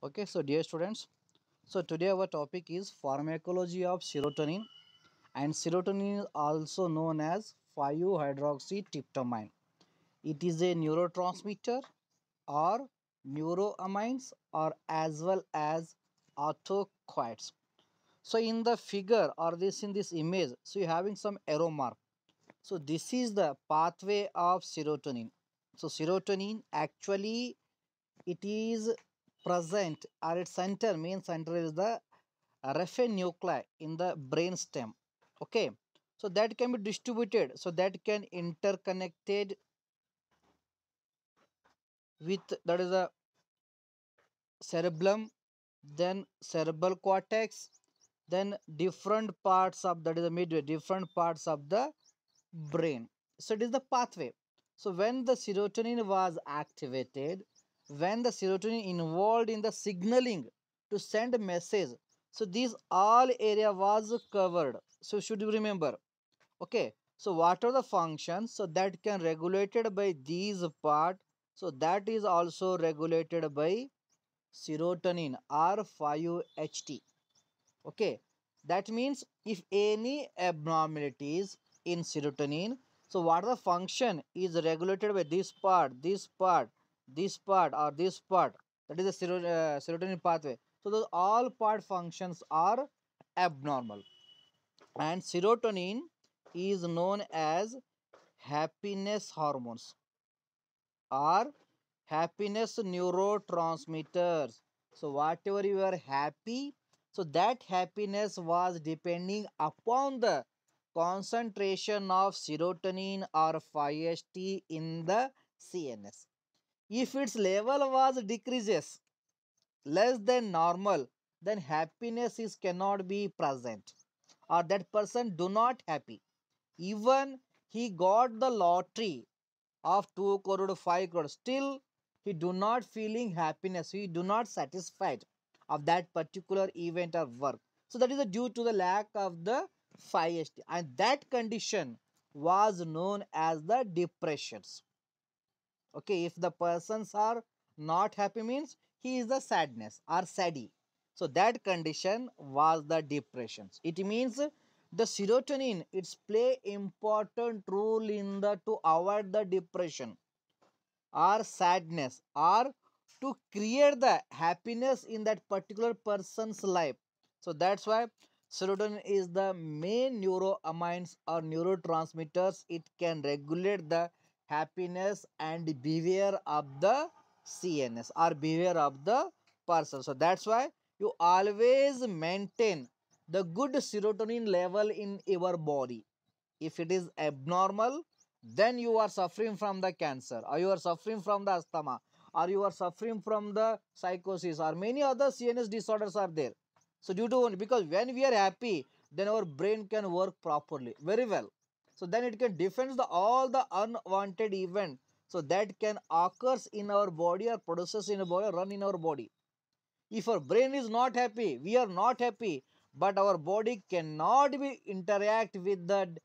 Okay, so dear students, so today our topic is pharmacology of serotonin, and serotonin is also known as 5-hydroxytryptamine. It is a neurotransmitter or neuroamines or as well as autocoids. So in the figure or this in this image, so you're having some arrow mark. So this is the pathway of serotonin. So serotonin actually it is present or its center, main center is the reference nuclei in the brain stem. Okay, so that can be distributed, so that can interconnected with that is a cerebellum, then cerebral cortex, then different parts of that is the midway, different parts of the brain. So it is the pathway. So when the serotonin was activated, when the serotonin involved in the signaling to send a message, so these all area was covered. So should you remember? Okay. So what are the functions? So that can regulated by these part. So that is also regulated by serotonin or 5-HT. Okay, that means if any abnormalities in serotonin, so what the function is regulated by this part, this part, this part, or this part, that is the serotonin pathway. So those all part functions are abnormal, and serotonin is known as happiness hormones or happiness neurotransmitters. So whatever you are happy, so that happiness was depending upon the concentration of serotonin or 5-HT in the CNS. If its level was decreases less than normal, then happiness is cannot be present, or that person do not happy. Even he got the lottery of 2 crore to 5 crore, still he do not feeling happiness, he do not satisfied of that particular event or work. So that is due to the lack of the 5-HT, and that condition was known as the depressions. Okay, if the persons are not happy means he is the sadness or saddy. So that condition was the depressions. It means the serotonin it's play important role in the to avoid the depression or sadness or to create the happiness in that particular person's life. So that's why serotonin is the main neuroamines or neurotransmitters. It can regulate the happiness and behavior of the CNS or behavior of the person. So that's why you always maintain the good serotonin level in your body. If it is abnormal, then you are suffering from the cancer, or you are suffering from the asthma, or you are suffering from the psychosis, or many other CNS disorders are there. So due to because when we are happy, then our brain can work properly very well. So then it can defend the all the unwanted event, so that can occurs in our body or produces in our body, run in our body. If our brain is not happy, we are not happy, but our body cannot be interact with the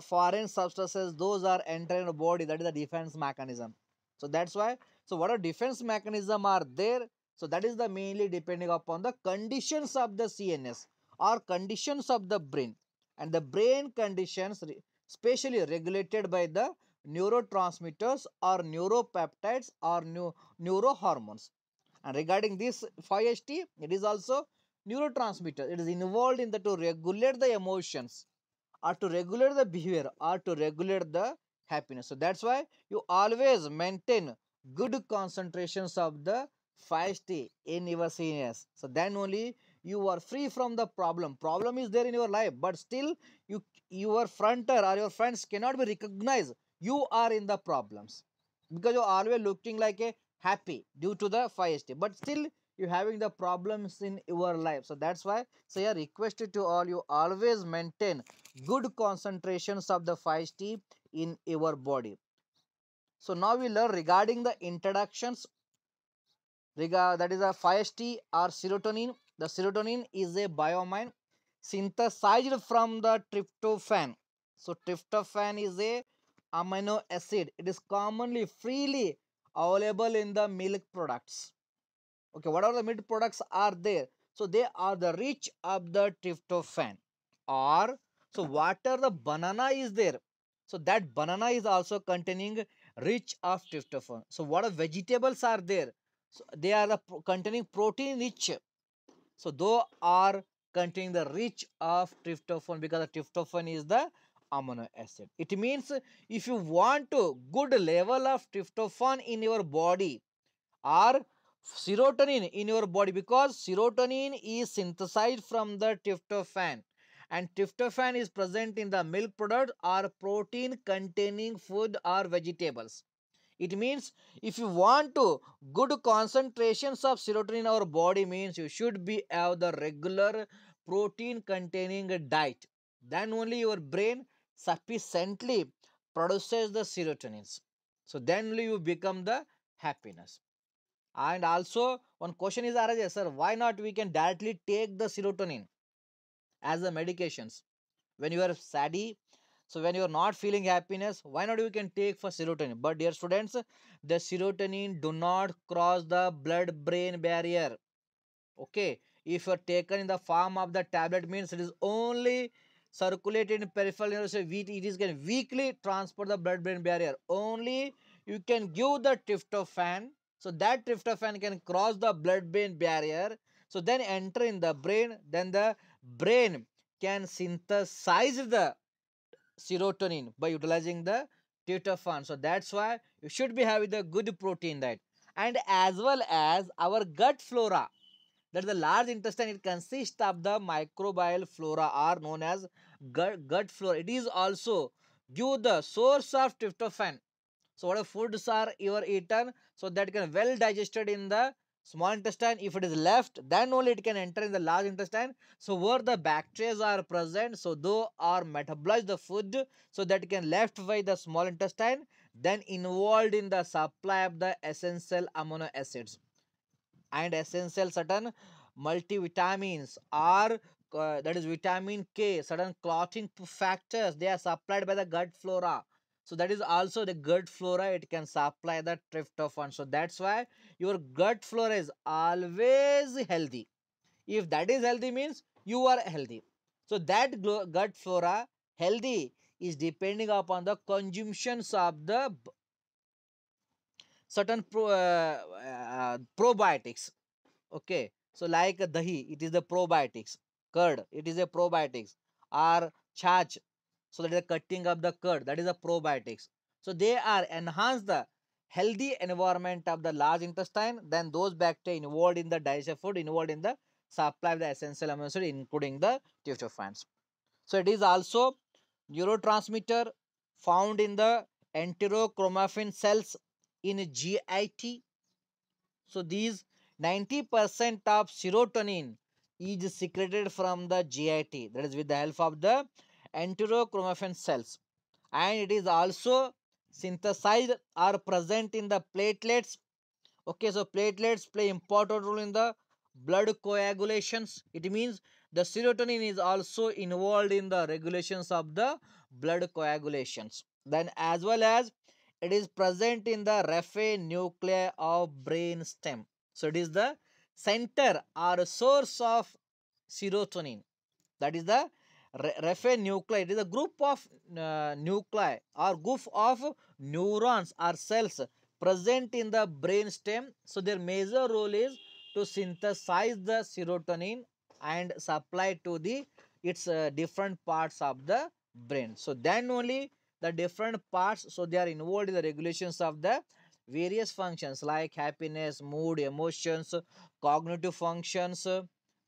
foreign substances. Those are entering the body. That is the defense mechanism. So that's why. So what are defense mechanism are there? So that is the mainly depending upon the conditions of the CNS or conditions of the brain, and the brain conditions specially regulated by the neurotransmitters or neuropeptides or neurohormones. And regarding this 5-HT, it is also neurotransmitter. It is involved in the to regulate the emotions or to regulate the behavior or to regulate the happiness. So that's why you always maintain good concentrations of the 5-HT in your CNS. So then only you are free from the problem. Problem is there in your life, but still your fronter or your friends cannot be recognized. You are in the problems because you're always looking like a happy due to the 5-HT, but still you having the problems in your life. So that's why say I requested to all you always maintain good concentrations of the 5-HT in your body. So now we learn regarding the introductions that is a 5-HT or serotonin. The serotonin is a bioamine synthesized from the tryptophan. So tryptophan is a amino acid. It is commonly freely available in the milk products. Okay, what are the mid products are there? So they are the rich of the tryptophan. Or so what are the banana is there? So that banana is also containing rich of tryptophan. So what are vegetables are there? So they are the containing protein rich. So those are containing the rich of tryptophan because the tryptophan is the amino acid. It means if you want to good level of tryptophan in your body or serotonin in your body, because serotonin is synthesized from the tryptophan, and tryptophan is present in the milk product or protein containing food or vegetables. It means if you want to good concentrations of serotonin in our body means you should be have the regular protein containing diet. Then only your brain sufficiently produces the serotonins. So then only you become the happiness. And also one question is arises, sir, why not we can directly take the serotonin as the medications when you are saddy? So when you are not feeling happiness, why not you can take for serotonin? But dear students, the serotonin do not cross the blood brain barrier. Okay, if you are taken in the form of the tablet means it is only circulated in peripheral nerves. So it is can weakly transport the blood brain barrier. Only you can give the tryptophan, so that tryptophan can cross the blood brain barrier, so then enter in the brain, then the brain can synthesize the serotonin by utilizing the tryptophan. So that's why you should be having the good protein diet. And as well as our gut flora, that the large intestine, it consists of the microbial flora are known as gut flora. It is also give the source of tryptophan. So what foods are you are eaten, so that can well digested in the small intestine. If it is left, then only it can enter in the large intestine. So where the bacteria are present, so though are metabolize the food, so that can left by the small intestine, then involved in the supply of the essential amino acids and essential certain multivitamins are that is vitamin K, certain clotting factors, they are supplied by the gut flora. So that is also the gut flora, it can supply the tryptophan. So that's why your gut flora is always healthy. If that is healthy means you are healthy. So that gut flora healthy is depending upon the consumptions of the certain probiotics. Okay, so like dahi, it is the probiotics. Curd, it is a probiotics. Or chach, so that is the cutting of the curd, that is a probiotics. So they are enhance the healthy environment of the large intestine. Then those bacteria involved in the digestion food, involved in the supply of the essential amino acid, including the tryptophans. So it is also neurotransmitter found in the enterochromaffin cells in GIT. So these 90% of serotonin is secreted from the GIT, that is with the help of the enterochromaffin cells, and it is also synthesized or present in the platelets. Okay, so platelets play important role in the blood coagulations. It means the serotonin is also involved in the regulations of the blood coagulations. Then as well as it is present in the Raphe nuclei of brain stem. So it is the center or source of serotonin. That is the Raphe nuclei. It is a group of nuclei or group of neurons or cells present in the brain stem. So their major role is to synthesize the serotonin and supply to the its different parts of the brain. So then only the different parts, so they are involved in the regulations of the various functions like happiness, mood, emotions, cognitive functions,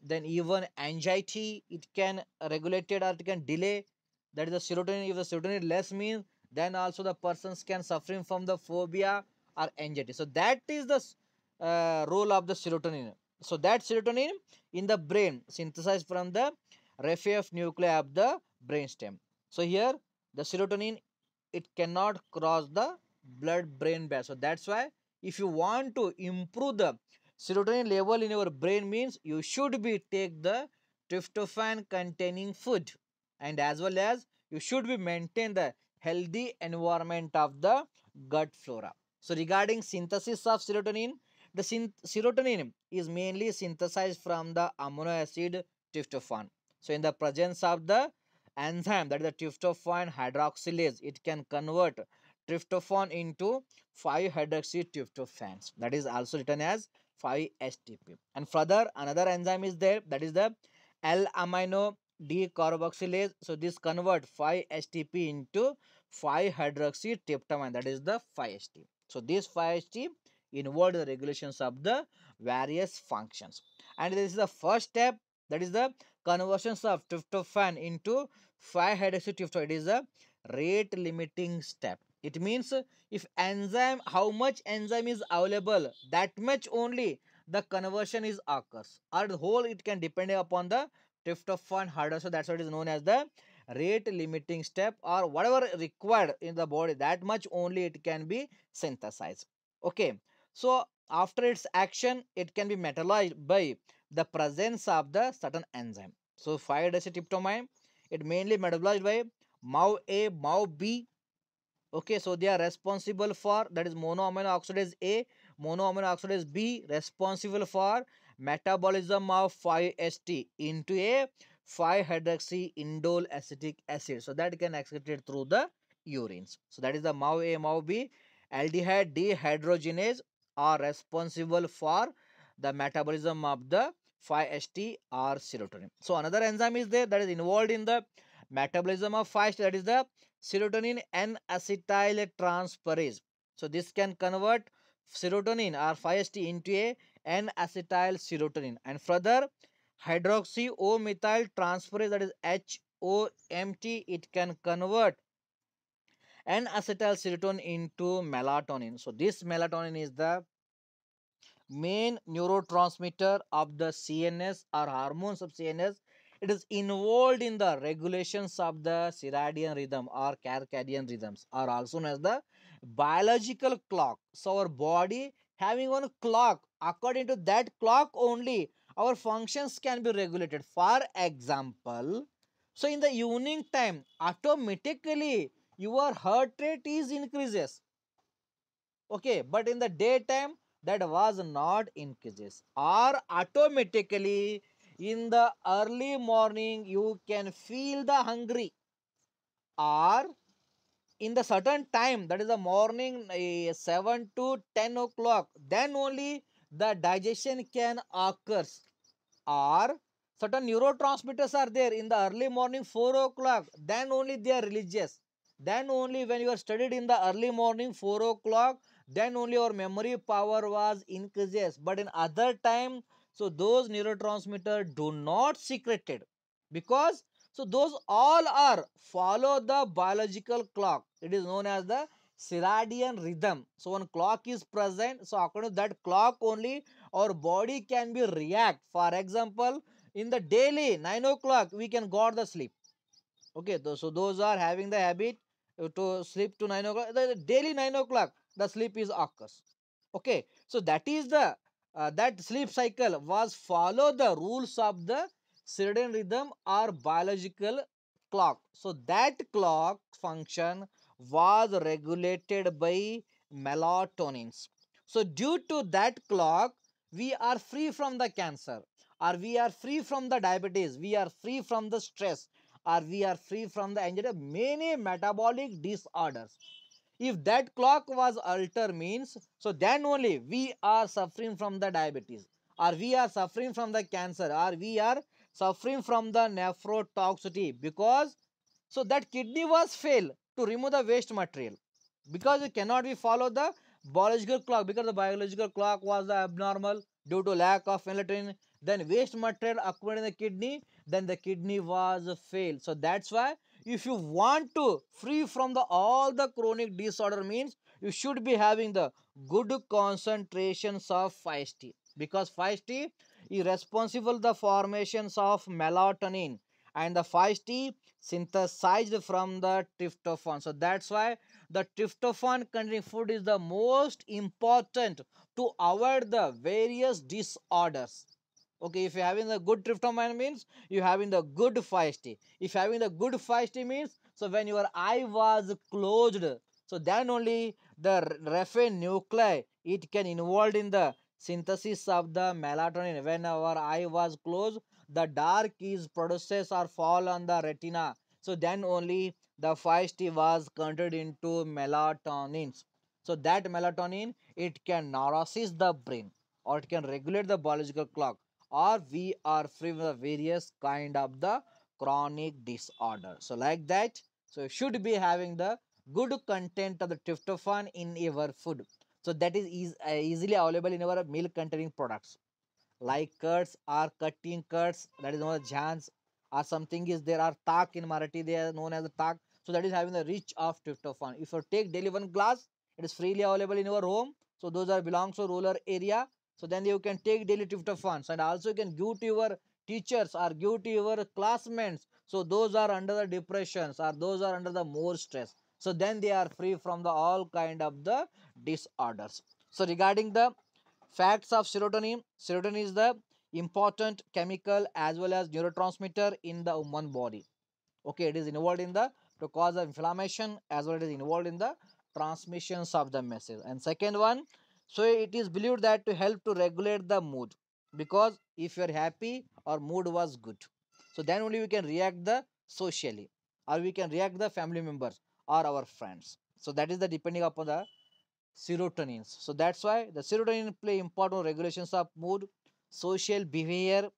then even anxiety, it can regulated or it can delay. That is the serotonin. If the serotonin less means, then also the persons can suffering from the phobia or anxiety. So that is the role of the serotonin. So that serotonin in the brain synthesized from the Raphe nuclei of the brainstem. So here the serotonin, it cannot cross the blood brain barrier. So that's why if you want to improve the serotonin level in your brain means you should be take the tryptophan containing food, and as well as you should be maintain the healthy environment of the gut flora. So regarding synthesis of serotonin, The serotonin is mainly synthesized from the amino acid tryptophan. So in the presence of the enzyme, that is the tryptophan hydroxylase, it can convert tryptophan into 5-hydroxy tryptophans. That is also written as 5-HTP. And further, another enzyme is there, that is the L-amino decarboxylase. So this convert 5-HTP into 5-hydroxy tryptamine. That is the 5-HT. So this 5-HT involved the regulations of the various functions. And this is the first step. That is the conversions of tryptophan into 5-hydroxy tryptophan. It is a rate limiting step. It means if enzyme, how much enzyme is available, that much only the conversion is occurs. Or the whole it can depend upon the tryptophan hydroxylase. That's what is known as the rate limiting step, or whatever required in the body, that much only it can be synthesized. Okay, so after its action, it can be metabolized by the presence of the certain enzyme. So 5-hydroxytryptamine, it mainly metabolized by MAO-A, MAO-B. Okay, so they are responsible for, that is monoamino oxidase A, monoamino oxidase B, responsible for metabolism of 5-HT into a 5-hydroxy indole acetic acid. So that can excreted through the urines. So that is the MAO-A, MAO-B. Aldehyde dehydrogenase are responsible for the metabolism of the 5-HT or serotonin. So another enzyme is there that is involved in the metabolism of 5-HT, that is the serotonin N-acetyl transferase. So this can convert serotonin or 5-HT into a N-acetyl serotonin, and further hydroxy O-methyl transferase, that is HOMT, it can convert N-acetyl serotonin into melatonin. So this melatonin is the main neurotransmitter of the CNS or hormones of CNS. It is involved in the regulations of the circadian rhythm or circadian rhythms, or also known as the biological clock. So our body having one clock, according to that clock only our functions can be regulated. For example, so in the evening time, automatically your heart rate is increases. Okay, but in the daytime that was not increases, or automatically in the early morning you can feel the hungry, or in the certain time, that is the morning 7 to 10 o'clock, then only the digestion can occurs, or certain neurotransmitters are there in the early morning 4 o'clock, then only they are religious. Then only when you are studied in the early morning 4 o'clock, then only your memory power was increases. But in other time, so those neurotransmitters do not secreted, because so those all are follow the biological clock. It is known as the circadian rhythm. So when clock is present, so according to that clock only our body can be react. For example, in the daily 9 o'clock we can got the sleep. Okay, so those are having the habit to sleep to 9 o'clock, the daily 9 o'clock the sleep is occurs. Okay, so that is the that sleep cycle was follow the rules of the circadian rhythm or biological clock. So that clock function was regulated by melatonins. So due to that clock, we are free from the cancer, or we are free from the diabetes, we are free from the stress, or we are free from the anxiety, many metabolic disorders. If that clock was altered means, so then only we are suffering from the diabetes, or we are suffering from the cancer, or we are suffering from the nephrotoxicity, because so that kidney was failed to remove the waste material, because it cannot be follow the biological clock, because the biological clock was abnormal due to lack of melatonin, then waste material accumulated in the kidney, then the kidney was failed. So that's why if you want to free from the all the chronic disorder means, you should be having the good concentrations of 5-HT, because 5-HT is responsible the formations of melatonin, and the 5-HT synthesized from the tryptophan. So that's why the tryptophan containing food is the most important to avoid the various disorders. Okay, if you're having the good tryptophan means you having the good 5-HT. If having the good 5-HT means, so when your eye was closed, so then only the refin nuclei it can involved in the synthesis of the melatonin. When our eye was closed, the dark is produces or fall on the retina. So then only the 5-HT was converted into melatonin. So that melatonin, it can nourish the brain, or it can regulate the biological clock, or we are free from the various kind of the chronic disorder. So like that, so you should be having the good content of the tryptophan in your food. So that is easily available in our milk containing products like curds or cutting curds, that is known as jhans, or something is there are tak in Marathi, they are known as the tak. So that is having the rich of tryptophan. If you take daily one glass, it is freely available in your home. So those are belongs to rural area. So then you can take daily tryptophans, and also you can give to your teachers or give to your classmates. So those are under the depressions, or those are under the more stress. So then they are free from the all kind of the disorders. So regarding the facts of serotonin, serotonin is the important chemical as well as neurotransmitter in the human body. Okay, it is involved in the to cause of inflammation as well as involved in the transmissions of the message. And second one, so it is believed that to help to regulate the mood, because if you are happy or mood was good, so then only we can react the socially, or we can react the family members or our friends. So that is the depending upon the serotonins. So that's why the serotonin play important regulations of mood, social behavior,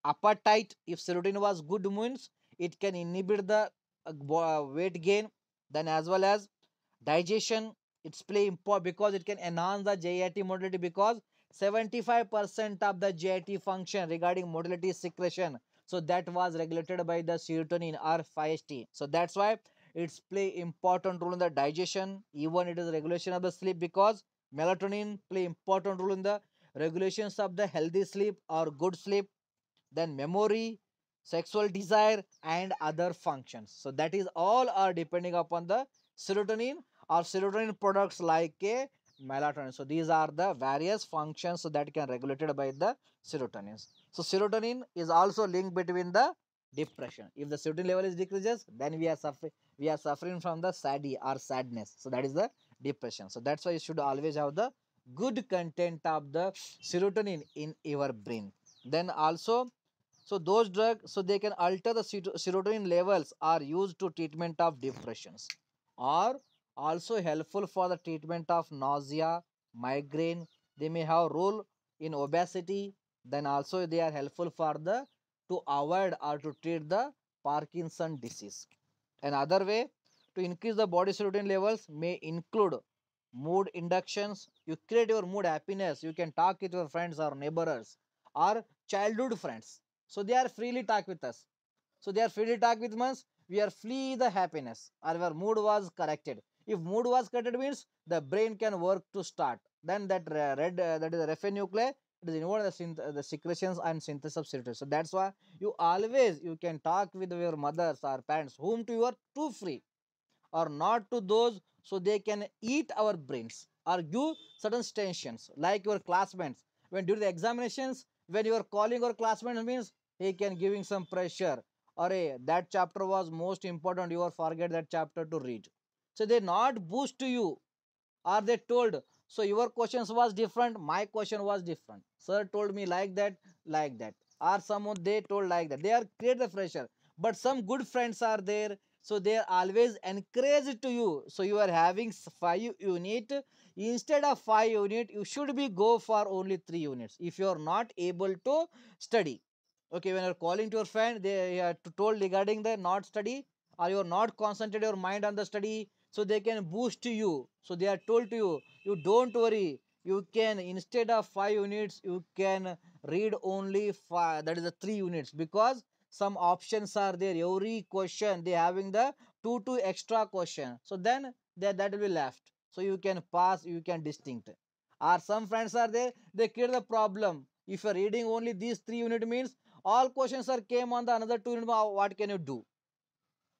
appetite. If serotonin was good means it can inhibit the weight gain, then as well as digestion. It's play important because it can enhance the GIT motility, because 75% of the GIT function regarding motility secretion, so that was regulated by the serotonin or 5-HT. So that's why it's play important role in the digestion. Even it is regulation of the sleep, because melatonin play important role in the regulations of the healthy sleep or good sleep, then memory, sexual desire, and other functions. So that is all are depending upon the serotonin or serotonin products like a melatonin. So these are the various functions that can regulated by the serotonin. So serotonin is also linked between the depression. If the serotonin level is decreases, then we are suffering from the saddy or sadness. So that is the depression. So that's why you should always have the good content of the serotonin in your brain. Then also, so those drugs, so they can alter the serotonin levels are used to treatment of depressions, or also helpful for the treatment of nausea, migraine. They may have role in obesity. Then also they are helpful for the to avoid or to treat the Parkinson disease. Another way to increase the body serotonin levels may include mood inductions. You create your mood happiness. You can talk with your friends or neighbors or childhood friends. So they are freely talk with us. So they are freely talk with us. We are flee the happiness. Our mood was corrected. If mood was corrected means the brain can work to start. Then that red that is the reference nuclei. It is involved in the secretions and synthesis of serotonin. So that's why you can talk with your mothers or parents whom to you are too free, or not to those, so they can eat our brains or give certain tensions like your classmates. When during the examinations, when you are calling your classmates means he can giving some pressure, or that chapter was most important, you are forget that chapter to read. So they not boost to you, or they told, so your questions was different, my question was different, sir told me like that, or someone they told like that, they are create the pressure. But some good friends are there, so they are always encouraged to you. So you are having 5 unit, instead of 5 unit you should be go for only 3 units if you are not able to study. Okay, when you're calling to your friend, they are told regarding the not study, or you're not concentrate your mind on the study, so they can boost you. So they are told to you, you don't worry, you can instead of 5 units, you can read only five, that is the 3 units, because some options are there. Every question they having the two extra question. So then that will be left. So you can pass, you can distinct. Or some friends are there, they create the problem. If you're reading only these 3 unit means all questions are came on the another 2 unit, what can you do?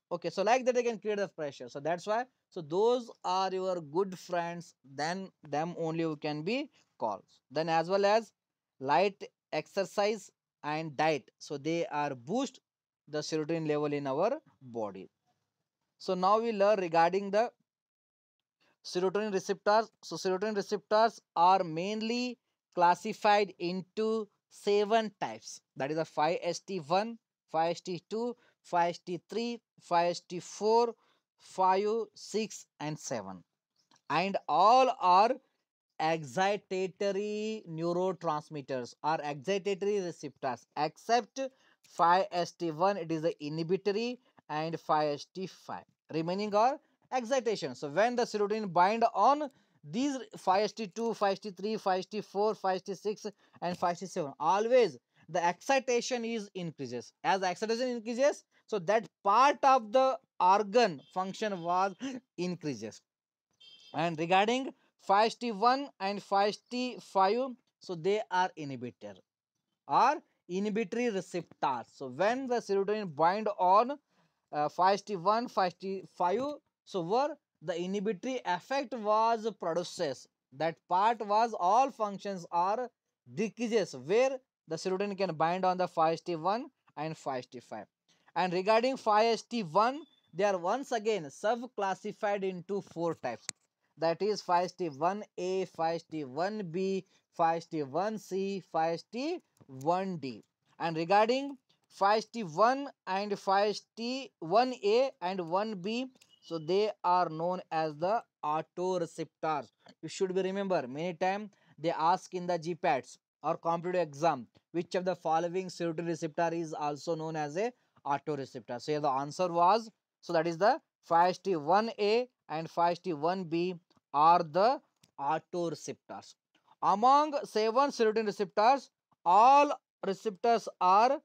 Okay, so like that they can create the pressure. So that's why, so those are your good friends, then them only you can be called. Then as well as light exercise and diet, so they are boost the serotonin level in our body. So now we learn regarding the serotonin receptors. So serotonin receptors are mainly classified into 7 types. That is a 5st1, 5st2, 5st3, 5st4, 5, 6, and 7. And all are excitatory neurotransmitters or excitatory receptors, except 5st1, it is the inhibitory, and 5st5 remaining are excitation. So when the serotonin bind on these 5st2, 5st3, 5st4, 5st6, and 5st7, always the excitation is increases. As the excitation increases, so that part of the organ function was increases. And regarding 5st1 and 5st5, so they are inhibitor or inhibitory receptors. So when the serotonin bind on 5st1, 5st5, so where the inhibitory effect was produced, that part was all functions are decreases where the serotonin can bind on the 5st1 and 5st5. And regarding 5st1, they are once again sub-classified into 4 types. That is 5st1A, 5st1B, 5st1C, 5st1D. And regarding 5st1 and 5st1A and 1B, so they are known as the autoreceptors. You should be remember, many times they ask in the GPATs or competitive exam, which of the following serotonin receptor is also known as a autoreceptor. So here the answer was, so that is the 5st1A and 5st1B are the autoreceptors. Among 7 serotonin receptors, all receptors are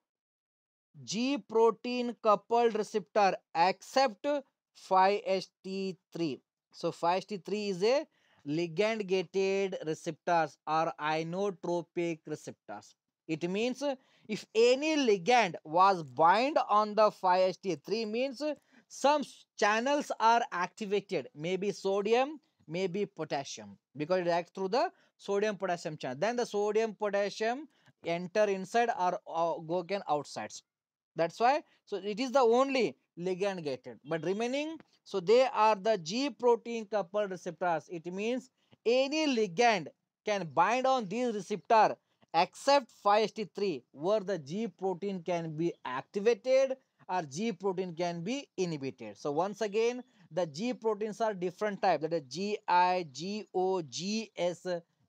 G protein coupled receptor except 5st3. So 5st3 is a ligand gated receptors or inotropic receptors. It means if any ligand was bind on the 5st3 means some channels are activated, maybe sodium, maybe potassium, because it acts through the sodium potassium channel. Then the sodium potassium enter inside or go again outside. That's why, so it is the only ligand gated, but remaining, so they are the G protein coupled receptors. It means any ligand can bind on these receptor except 5st3, where the G protein can be activated or G protein can be inhibited. So once again, the G proteins are different type, that is GI, GO, GS,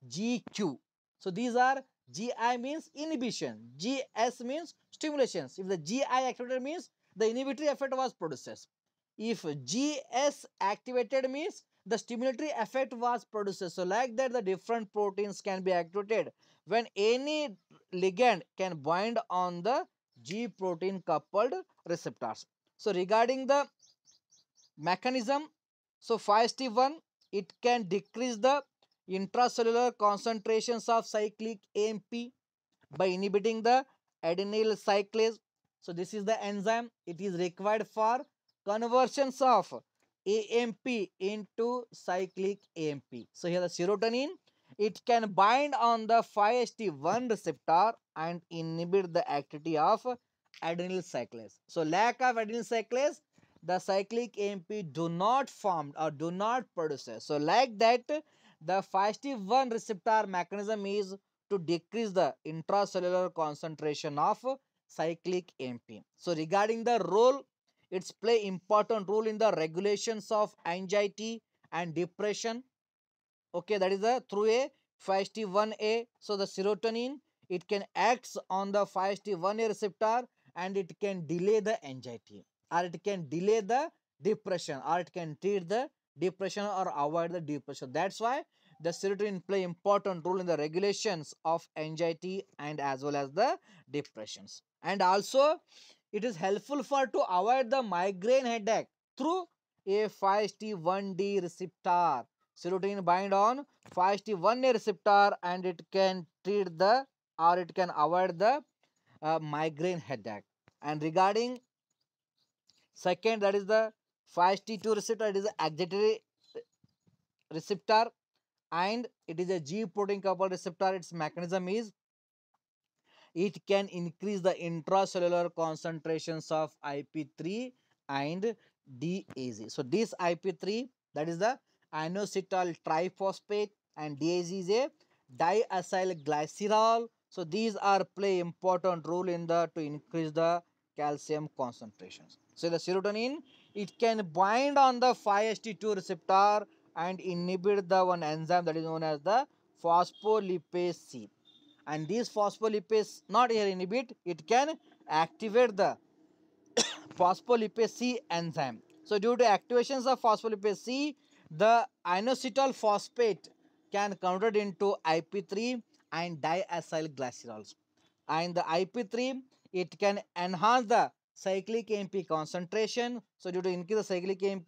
GQ. So these are, GI means inhibition, GS means stimulations. If the GI activated means the inhibitory effect was produced. If GS activated means the stimulatory effect was produced. So like that, the different proteins can be activated when any ligand can bind on the G protein coupled receptors. So regarding the mechanism, so 5st1, it can decrease the intracellular concentrations of cyclic AMP by inhibiting the adenyl cyclase. So this is the enzyme. It is required for conversions of AMP into cyclic AMP. So here the serotonin, it can bind on the 5st1 receptor and inhibit the activity of adenyl cyclase. So lack of adenyl cyclase, the cyclic AMP do not form or do not produce. So like that, the 5st1 receptor mechanism is to decrease the intracellular concentration of cyclic AMP. So regarding the role, it's play important role in the regulations of anxiety and depression. Okay, that is the through a 5st1A. So the serotonin, it can act on the 5st1A receptor and it can delay the anxiety, or it can delay the depression, or it can treat the depression or avoid the depression. That's why the serotonin play important role in the regulations of anxiety and as well as the depressions. And also it is helpful for to avoid the migraine headache through a 5st1D receptor. Serotonin bind on 5st1A receptor and it can treat the or it can avoid the migraine headache. And regarding second, that is the 5st2 receptor, it is the excitatory receptor and it is a G protein coupled receptor. Its mechanism is it can increase the intracellular concentrations of IP3 and DAG. So this IP3, that is the inositol triphosphate, and DAG is a diacylglycerol. So these are play important role in the to increase the calcium concentrations. So the serotonin, it can bind on the 5-HT2 receptor and inhibit the one enzyme that is known as the phospholipase C. And these phospholipase not here inhibit, it can activate the phospholipase C enzyme. So due to activations of phospholipase C, the inositol phosphate can convert into IP3 and diacylglycerols. And the IP3, it can enhance the cyclic AMP concentration. So due to increase the cyclic AMP,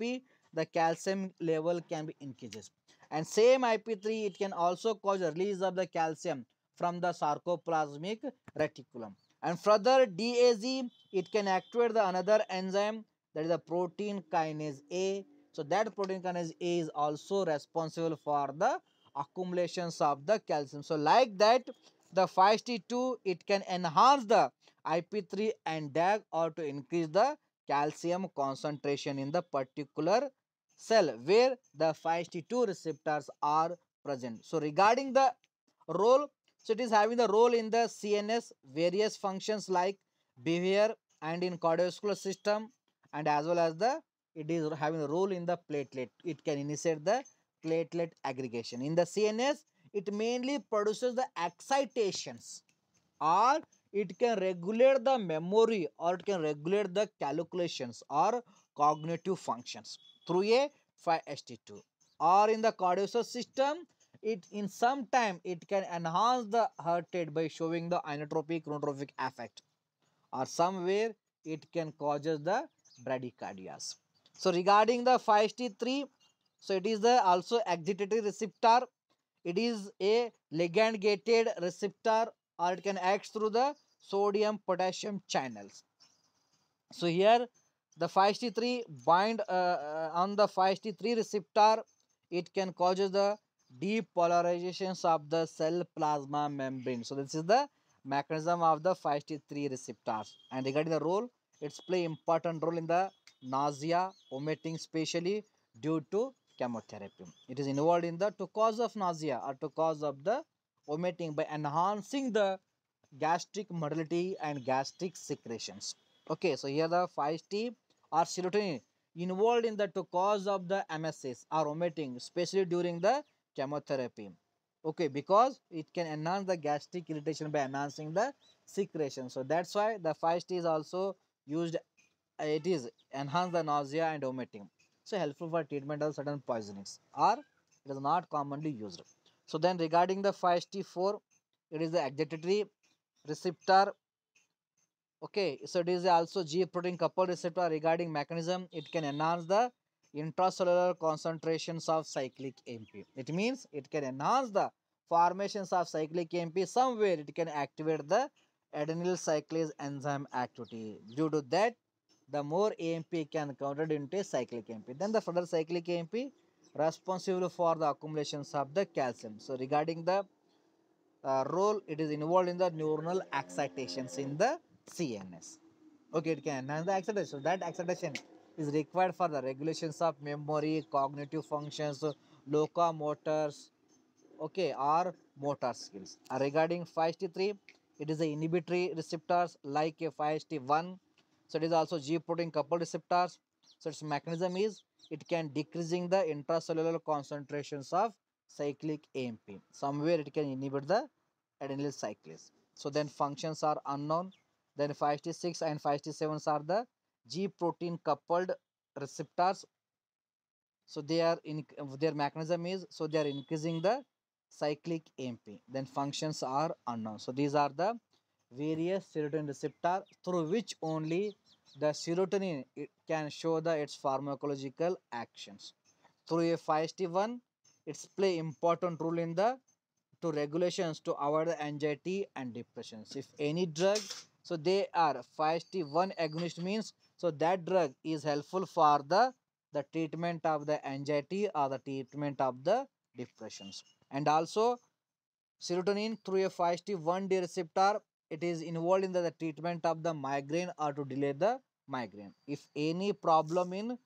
the calcium level can be increases. And same IP3, it can also cause a release of the calcium from the sarcoplasmic reticulum. And further DAZ, it can activate the another enzyme, that is the protein kinase A. So that protein kinase A is also responsible for the accumulations of the calcium. So like that, the 5-HT2, it can enhance the IP3 and DAG or to increase the calcium concentration in the particular cell where the 5-HT2 receptors are present. So regarding the role, so it is having the role in the CNS various functions like behavior and in cardiovascular system, and as well as the it is having a role in the platelet. It can initiate the platelet aggregation. In the CNS, it mainly produces the excitations, or it can regulate the memory, or it can regulate the calculations or cognitive functions through a 5-HT2. Or in the cardiovascular system, it in some time it can enhance the heart rate by showing the inotropic chronotropic effect, or somewhere it can causes the bradycardias. So regarding the 5-HT3, so it is the also excitatory receptor. It is a ligand gated receptor, or it can act through the sodium potassium channels. So here the 5-HT3 bind on the 5-HT3 receptor, it can causes the depolarizations of the cell plasma membrane. So this is the mechanism of the 5-HT3 receptors. And regarding the role, it's play important role in the nausea, vomiting, especially due to chemotherapy. It is involved in the to cause of nausea or to cause of the vomiting by enhancing the gastric motility and gastric secretions. Okay, so here the 5-HT or serotonin involved in the to cause of the MSS or vomiting, especially during the chemotherapy. Okay, because it can enhance the gastric irritation by enhancing the secretion. So that's why the 5-HT is also used. It is enhance the nausea and vomiting. So helpful for treatment of certain poisonings, or it is not commonly used. So then regarding the 5-HT4, it is the excitatory receptor. Okay, so it is also G protein coupled receptor. Regarding mechanism, it can enhance the intracellular concentrations of cyclic AMP. It means it can enhance the formations of cyclic AMP. Somewhere it can activate the adenyl cyclase enzyme activity. Due to that, the more AMP can convert into cyclic AMP. Then the further cyclic AMP responsible for the accumulations of the calcium. So regarding the role, it is involved in the neuronal excitations in the CNS. Okay, it can enhance the excitation. So that excitation is required for the regulations of memory, cognitive functions, locomotors, okay, or motor skills. Regarding 5-HT3, it is the inhibitory receptors like a 5-HT1. So it is also G protein coupled receptors. So its mechanism is it can decreasing the intracellular concentrations of cyclic AMP. Somewhere it can inhibit the adenyl cyclase. So then functions are unknown. Then 5-HT6 and 5-HT7 are the G protein coupled receptors. So they are in their mechanism is so they are increasing the cyclic AMP. Then functions are unknown. So these are the various serotonin receptor through which only the serotonin it can show the its pharmacological actions. Through a 5-HT1, it's play important role in the to regulations to avoid the anxiety and depressions. If any drug, so they are 5-HT1 agonist means so that drug is helpful for the treatment of the anxiety or the treatment of the depressions. And also serotonin through a 5-HT1D receptor, it is involved in the treatment of the migraine or to delay the migraine. If any problem in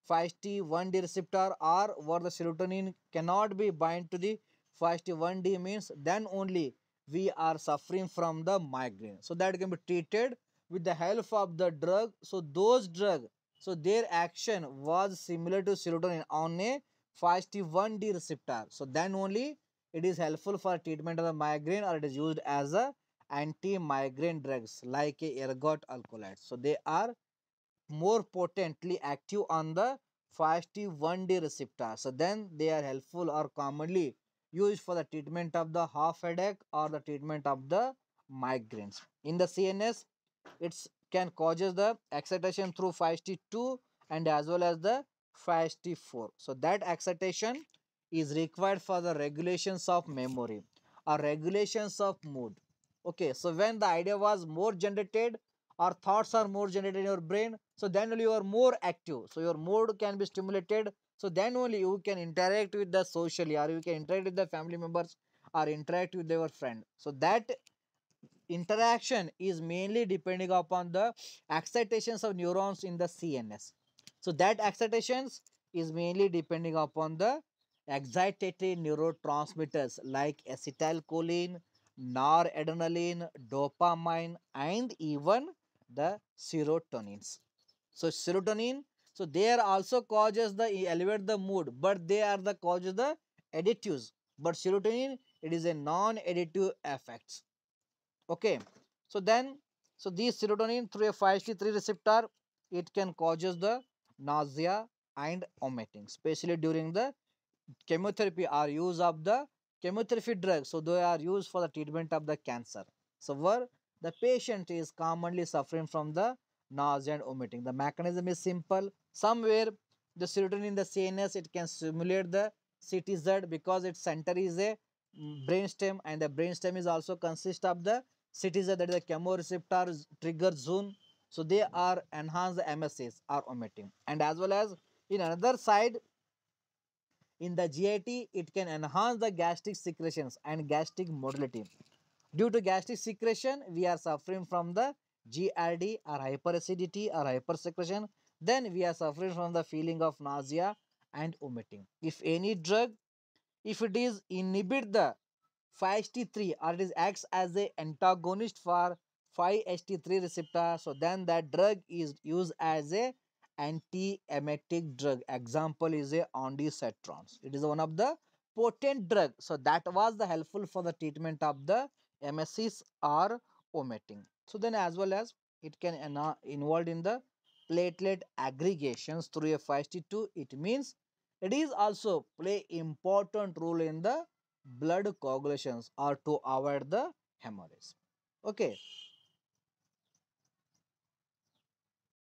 5-HT1D receptor or where the serotonin cannot be bind to the 5-1D means then only we are suffering from the migraine. So that can be treated with the help of the drug. So those drug, so their action was similar to serotonin on a 5-1D receptor. So then only it is helpful for treatment of the migraine, or it is used as a anti-migraine drugs like a ergot alkaloids. So they are more potently active on the 5-1D receptor. So then they are helpful or commonly used for the treatment of the half headache or the treatment of the migraines. In the CNS, it can causes the excitation through 5-2 and as well as the 5-4. So that excitation is required for the regulations of memory or regulations of mood. Okay, so when the idea was more generated or thoughts are more generated in your brain, so then only you are more active, so your mood can be stimulated, so then only you can interact with the socially, or you can interact with the family members or interact with your friend. So that interaction is mainly depending upon the excitations of neurons in the CNS. So that excitations is mainly depending upon the excitatory neurotransmitters like acetylcholine, noradrenaline, dopamine, and even the serotonins. So serotonin, so they are also causes the elevate the mood, but they are the causes the additives. But serotonin, it is a non-additive effects. Okay, so then, so these serotonin through a 5-3 receptor, it can causes the nausea and vomiting, especially during the chemotherapy or use of the chemotherapy drugs. So they are used for the treatment of the cancer. So where the patient is commonly suffering from the nausea and vomiting. The mechanism is simple. Somewhere the serotonin in the CNS, it can stimulate the CTZ because its center is a brainstem, and the brainstem is also consist of the CTZ, that is the chemoreceptor trigger zone. So they are enhance the MSAs or vomiting, and as well as in another side in the GIT, it can enhance the gastric secretions and gastric motility. Due to gastric secretion, we are suffering from the GRD or hyperacidity or hypersecretion. Then we are suffering from the feeling of nausea and vomiting. If any drug, if it is inhibit the 5-HT3 or it is acts as a antagonist for 5-HT3 receptor, so then that drug is used as a anti-emetic drug. Example is a ondansetron. It is one of the potent drug. So that was the helpful for the treatment of the MSCs or vomiting. So then as well as it can involved in the platelet aggregations through a 5-2. It means it is also play important role in the blood coagulations or to avoid the hemorrhage. Okay.